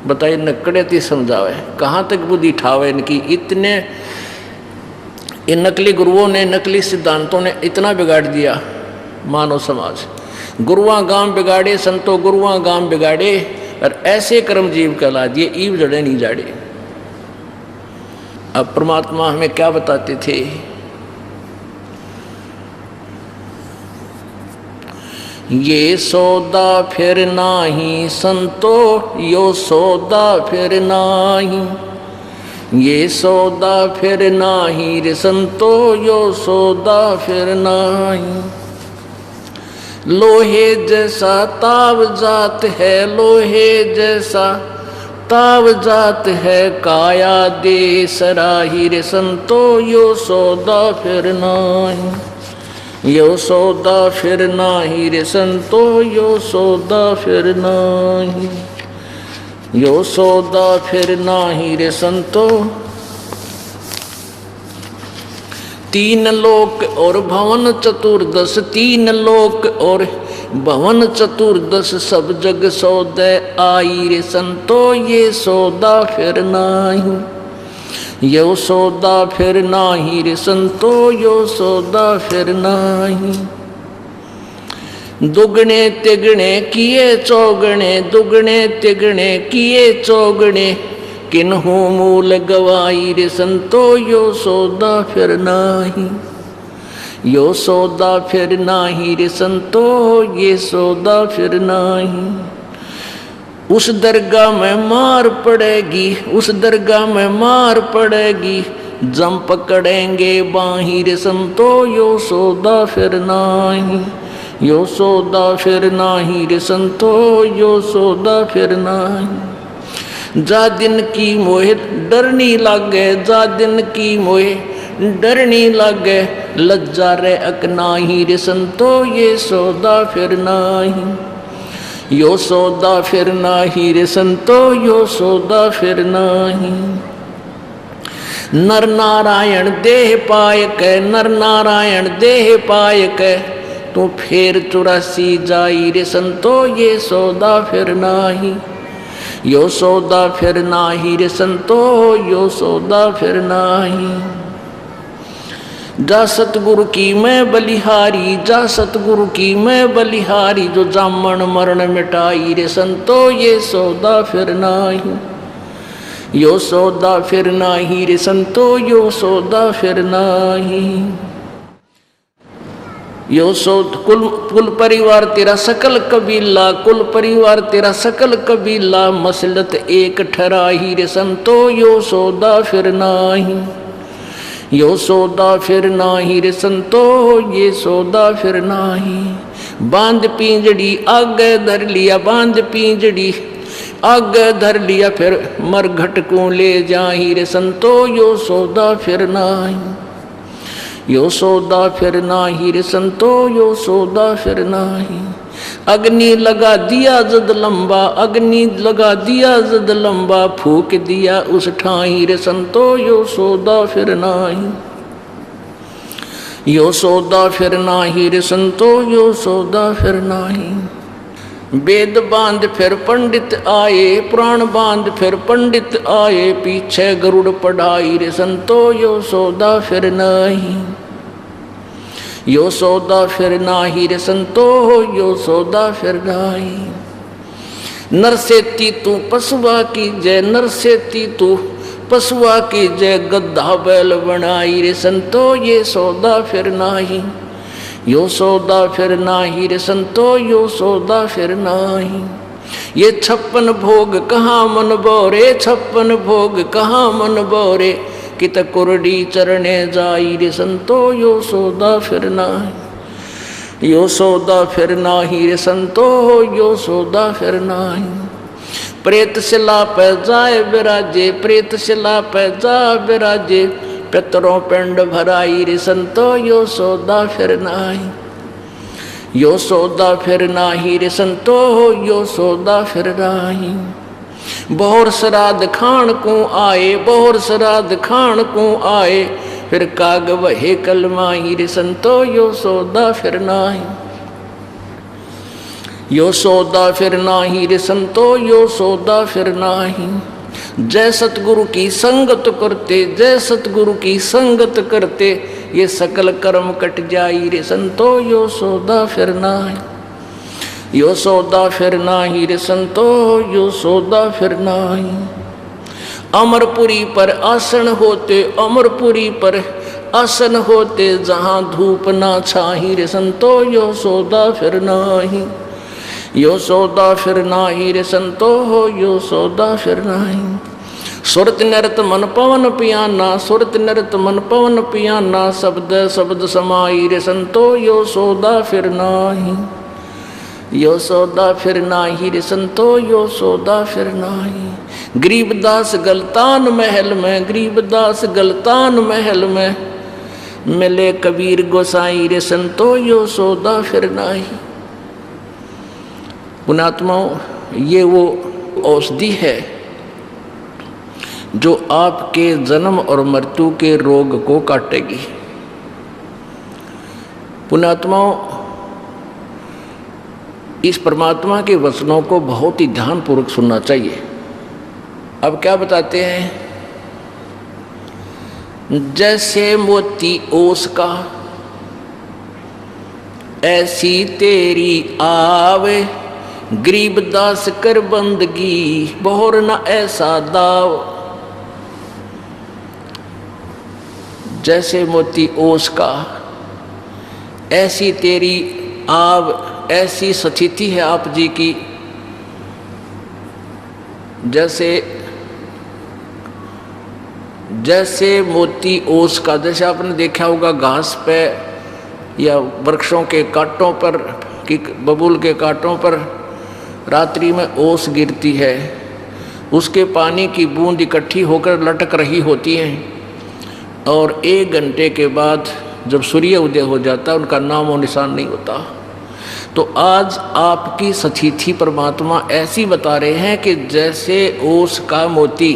बताइए नकड़े ती समझावे, कहाँ तक बुद्धि ठावे इनकी। इतने इन नकली गुरुओं ने, नकली सिद्धांतों ने इतना बिगाड़ दिया मानव समाज। गुरुआ गांव बिगाड़े, संतो गुरुआ गांव बिगाड़े, और ऐसे कर्म जीव कहला दिए, ईव जड़े नहीं जाड़े। अब परमात्मा हमें क्या बताते थे, ये सौदा फिर नाही संतो, यो सौदा फिर नाही, ये सौदा फिर नाही रे संतो, यो सौदा फिर नाही। लोहे जैसा ताव जात है, लोहे जैसा ताव जात है, काया दे सराही रे संतो, यो सौदा फिर नाही, यो सौदा फिर नाही रे संतो, यो सौदा फिर नाही, यो सौदा फिर नाही रे संतो। तीन लोक और भवन चतुर्दश, तीन लोक और भवन चतुर्दश, सब जग सौदे आई रे संतो, ये सौदा फिर नाही, यो सौदा फिर नाही रे संतो, यो सौदा फिर नाही। दुगने तिगने किए चौगने, दुगने तिगने किए चौगने, किन्हू मूल गवाई रे संतो, यो सौदा फिर नाही, यो सौदा फिर नाही रे संतो, ये सौदा फिर नाही। उस दरगाह में मार पड़ेगी, उस दरगाह में मार पड़ेगी, जम पकड़ेंगे बाही रे संतो, यो सौदा फिर नाही, यो सौदा फिर नाही रे संतो, यो सौदा फिर नाही। जा दिन की मोहे डरनी लागे, जा दिन की मोहे डरनी लागे, लज्जा रे अकनाही रे संतो, ये सौदा फिर नाही, यो सौदा फिर नाही रे संतो, यो सौदा फिर नाही। नर नारायण देह पाय के, नर नारायण देह पाय के, तू फेर 84 जाई रे संतो, ये सौदा फिर नाही, यो सौदा फिर नाही रे संतो, यो सौदा फिर नाही। जा सतगुरु की मैं बलिहारी, जा सतगुरु की मैं बलिहारी, जो जामन मरण मिटाई रे संतो, ये सौदा फिर नाही, यो सौदा फिर नाही रे संतो, यो सौदा फिर नाही। यो सौद कुल परिवार तेरा सकल कबीला, कुल परिवार तेरा सकल कबीला, मसलत एक ठहराही रे संतो, यो सौदा फिर नाही, यो सौदा फिर नाही रे संतो, ये सौदा फिर नाही। बांध पिंजड़ी आगे धर लिया, बांध पिंजड़ी आगे धर लिया, फिर मरघट को ले जाही रे संतो, यो सौदा फिर नाही, यो सौदा फिर नाही रे संतो, यो सौदा फिर नाही। अग्नि लगा दिया जद लंबा, अग्नि लगा दिया जद लंबा, फूक दिया उस ठाई रे संतो, यो सौदा फिर नाही, यो सौदा फिर नाही रे संतो, यो सौदा फिर नाही। वेद बांध फिर पंडित आए, पुराण बांध फिर पंडित आए, पीछे गरुड़ पढ़ाई रे संतो, यो सौदा फिर नाही, यो सौदा फिर नाही रे संतो, यो सौदा फिर नाही। नर सेती तू पशुआ की जय, नर सेती तू पशुआ की जय, गद्दा बैल बनाई रे संतो, ये सौदा फिर नाही, यो सौदा फिर नाही रे संतो, यो सौदा फिर नाही। ये 56 भोग कहाँ मन बोरे, 56 भोग कहाँ मन बोरे, कित कुरडी चरणे जाई रे संतो, यो सौदा फिर नाही, यो सौदा फिर नाही रे संतो, यो सौदा फिर नाही। प्रेत शिला पे जाए विराजे, प्रेत शिला पे जा विराजे, पितरों पिंड भराई रे संतो, यो सौदा फिर नाही, यो सौदा फिर नाही रे संतो, यो सौदा फिर नाही। बहुर श्राद्ध खान को आए, बहुर श्राद्ध खान को आए, फिर काग वहे कलमाही रे संतो, यो सौदा फिर नाही, यो सौदा फिर नाही रे संतो, यो सौदा फिर नाही। जय सतगुरु की संगत करते, जय सतगुरु की संगत करते, ये सकल कर्म कट जाई रे संतो, यो सौदा फिर नाही। यो सौदा फिर नाही रे संतो, यो सौदा फिर नाही। अमरपुरी पर आसन होते, अमरपुरी पर आसन होते, जहाँ धूप ना छाही रे संतो, यो सौदा फिर नाही। यो सौदा फिर नाही रे संतो, यो सौदा फिर नाही। सुरत नरत मन पवन पियाना, सुरत नरत मन पवन पियाना, शब्द शब्द समाई रे संतो, यो सौदा फिर नाही। यो सौदा फिर नाही रे संतो, यो सौदा फिर नाही। गरीबदास गलतान महल में, गरीबदास गलतान महल में, मिले कबीर गोसाई रे संतो, यो सौदा फिर नाही। पुणात्माओं, ये वो औषधि है जो आपके जन्म और मृत्यु के रोग को काटेगी। पुणात्माओं, इस परमात्मा के वचनों को बहुत ही ध्यानपूर्वक सुनना चाहिए। अब क्या बताते हैं? जैसे मोती ओस का, ऐसी तेरी आवे, गरीबदास कर बंदगी, बहुर न ऐसा दाव। जैसे मोती ओस का, ऐसी तेरी आव, ऐसी स्थिति है आप जी की, जैसे जैसे मोती ओस का। जैसे आपने देखा होगा घास पे या वृक्षों के कांटों पर, कि बबूल के कांटों पर रात्रि में ओस गिरती है, उसके पानी की बूंद इकट्ठी होकर लटक रही होती है, और 1 घंटे के बाद जब सूर्य उदय हो जाता है उनका नाम और निशान नहीं होता। तो आज आपकी स्थिति परमात्मा ऐसी बता रहे हैं कि जैसे ओस का मोती,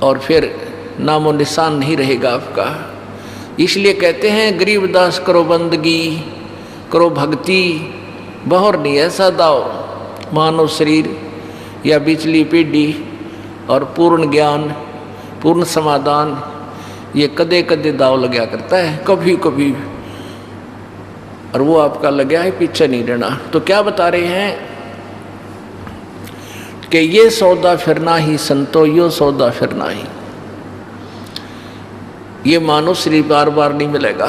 और फिर नामो निशान नहीं रहेगा आपका। इसलिए कहते हैं गरीबदास करो बंदगी, करो भक्ति, बहुर नहीं ऐसा दाव। मानव शरीर या बिचली पीढ़ी और पूर्ण ज्ञान, पूर्ण समाधान, ये कदे कदे दाव लगा करता है, कभी कभी, और वो आपका लगा है, पीछे नहीं रहना। तो क्या बता रहे हैं कि ये सौदा फिरना ही संतो, यो सौदा फिरना ही। ये मानो शरीर बार बार नहीं मिलेगा।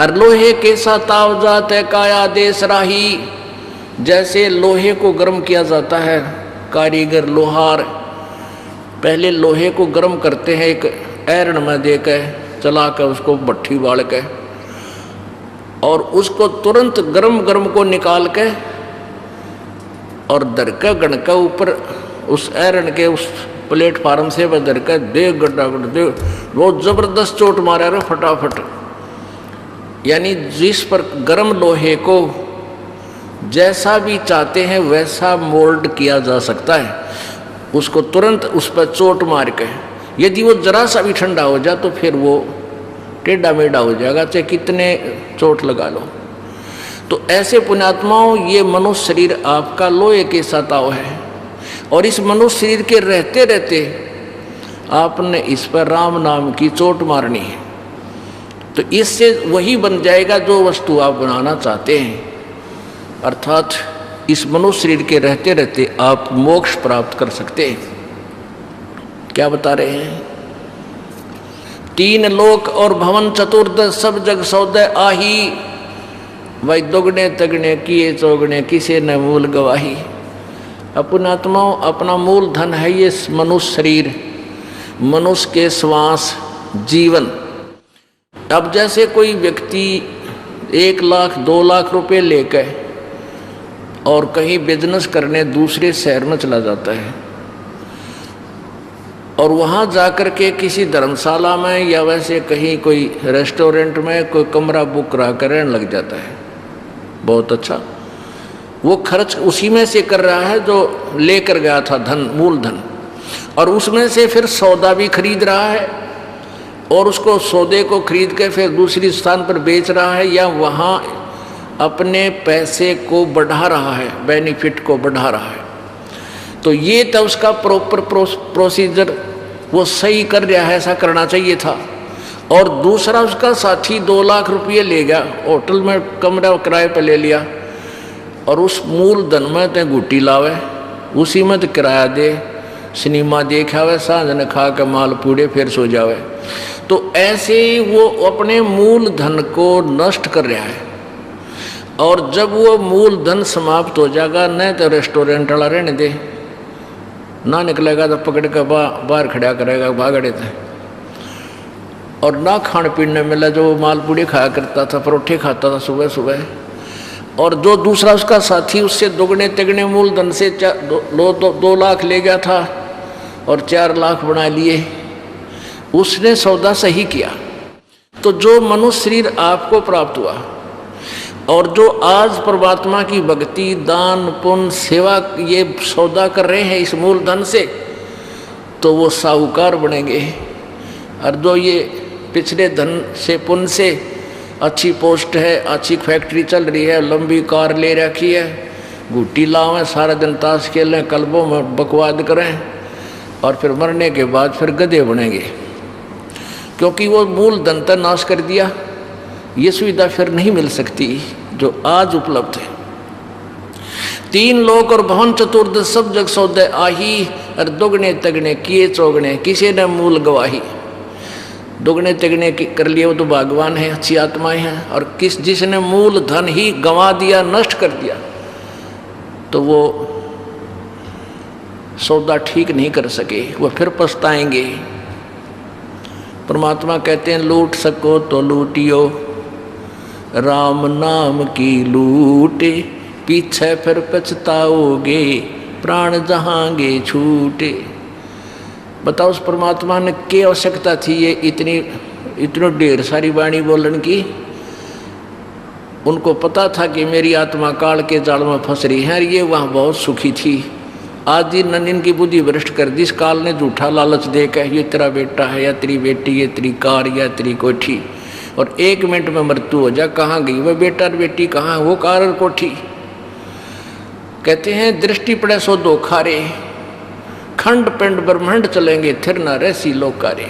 और लोहे के साताव जाते काया देश राही, जैसे लोहे को गर्म किया जाता है, कारीगर लोहार पहले लोहे को गर्म करते हैं, एक ऐरण में देकर चला कर उसको भट्ठी बाल के, और उसको तुरंत गरम गरम को निकाल के और दरका गणका ऊपर उस ऐरण के उस प्लेटफार्म से वह दरका दे गड्ढा गड्ढा दे, बहुत जबरदस्त चोट मारा रहे फटाफट। यानी जिस पर गरम लोहे को जैसा भी चाहते हैं वैसा मोल्ड किया जा सकता है, उसको तुरंत उस पर चोट मार के। यदि वो जरा सा भी ठंडा हो जाए तो फिर वो टेढ़ा मेढ़ा हो जाएगा, चाहे कितने चोट लगा लो। तो ऐसे पुण्यात्माओं, ये मनुष्य शरीर आपका लोहे के सताव है, और इस मनुष्य शरीर के रहते रहते आपने इस पर राम नाम की चोट मारनी है, तो इससे वही बन जाएगा जो वस्तु आप बनाना चाहते हैं। अर्थात इस मनुष्य शरीर के रहते रहते आप मोक्ष प्राप्त कर सकते हैं। क्या बता रहे हैं? 3 लोक और भवन चतुर्दश, सब जग सौदे आही, वही दोगुने तगने किए चौगने, किसे न मूल गवाही। अपनात्माओं, अपना मूल धन है ये मनुष्य शरीर, मनुष्य के श्वास, जीवन। अब जैसे कोई व्यक्ति 1 लाख 2 लाख रुपए लेकर और कहीं बिजनेस करने दूसरे शहर में चला जाता है, और वहाँ जाकर के किसी धर्मशाला में या वैसे कहीं कोई रेस्टोरेंट में कोई कमरा बुक करा कर रहने लग जाता है, बहुत अच्छा, वो खर्च उसी में से कर रहा है जो लेकर गया था धन, मूल धन, और उसमें से फिर सौदा भी खरीद रहा है, और उसको सौदे को खरीद के फिर दूसरी स्थान पर बेच रहा है, या वहाँ अपने पैसे को बढ़ा रहा है, बेनिफिट को बढ़ा रहा है। तो ये तो उसका प्रॉपर प्रोसीजर वो सही कर रहा है, ऐसा करना चाहिए था। और दूसरा उसका साथी 2 लाख रुपये ले गया, होटल में कमरा किराए पर ले लिया, और उस मूलधन में तो गुटी लावे, उसी में तो किराया दे, सिनेमा देखावे, सांझ ने खा के माल पूड़े फिर सो जावे। तो ऐसे ही वो अपने मूलधन को नष्ट कर रहा है। और जब वो मूलधन समाप्त हो जाएगा, न तो रेस्टोरेंट वाला रहने दे, ना निकलेगा तो पकड़ के बाहर खड़ा करेगा, भागड़े थे। और ना खाने पीने मिला, जो माल पूड़ी खाया करता था, परोठे खाता था सुबह सुबह। और जो दूसरा उसका साथी उससे दोगुने तिगने मूलधन से 2 लाख ले गया था और 4 लाख बना लिए, उसने सौदा सही किया। तो जो मनुष्य शरीर आपको प्राप्त हुआ और जो आज परमात्मा की भक्ति, दान, पुण्य, सेवा ये सौदा कर रहे हैं इस मूलधन से, तो वो साहूकार बनेंगे। और जो ये पिछले धन से, पुण्य से अच्छी पोस्ट है, अच्छी फैक्ट्री चल रही है, लंबी कार ले रखी है, गुटी लावें, सारा दिन ताश खेलें, कल्बों में बकवाद करें, और फिर मरने के बाद फिर गधे बनेंगे, क्योंकि वो मूलधन का नाश कर दिया। ये सुविधा फिर नहीं मिल सकती जो आज उपलब्ध है। 3 लोक और भवन चतुर्दश सब जग सौदे आही, और दोगुने तगने किए चौगने, किसी ने मूल गवाही। दोगुने तगने कर लिए वो तो भगवान है, अच्छी आत्माएं हैं। और जिसने मूल धन ही गंवा दिया, नष्ट कर दिया, तो वो सौदा ठीक नहीं कर सके, वो फिर पछताएंगे। परमात्मा कहते हैं, लूट सको तो लूटियो, राम नाम की लूटे, पीछे फिर पछताओगे, प्राण जहांगे छूटे। बताओ उस परमात्मा ने क्या आवश्यकता थी ये इतनी ढेर सारी वाणी बोलन की? उनको पता था कि मेरी आत्मा काल के जाल में फंस रही है, ये वहाँ बहुत सुखी थी। आज ही नंदिन की बुद्धि भ्रष्ट कर दी। इस काल ने झूठा लालच देकर, ये तेरा बेटा है या तेरी बेटी, ये तेरी कार या तेरी कोठी, और 1 मिनट में मृत्यु हो जा। कहाँ गई वह बेटा और बेटी, कहाँ वो कार और कोठी? कहते हैं, दृष्टि पड़े सो धोखा रे, खंड पिंड ब्रह्मांड चलेंगे, थिर न रहसी लोकारे।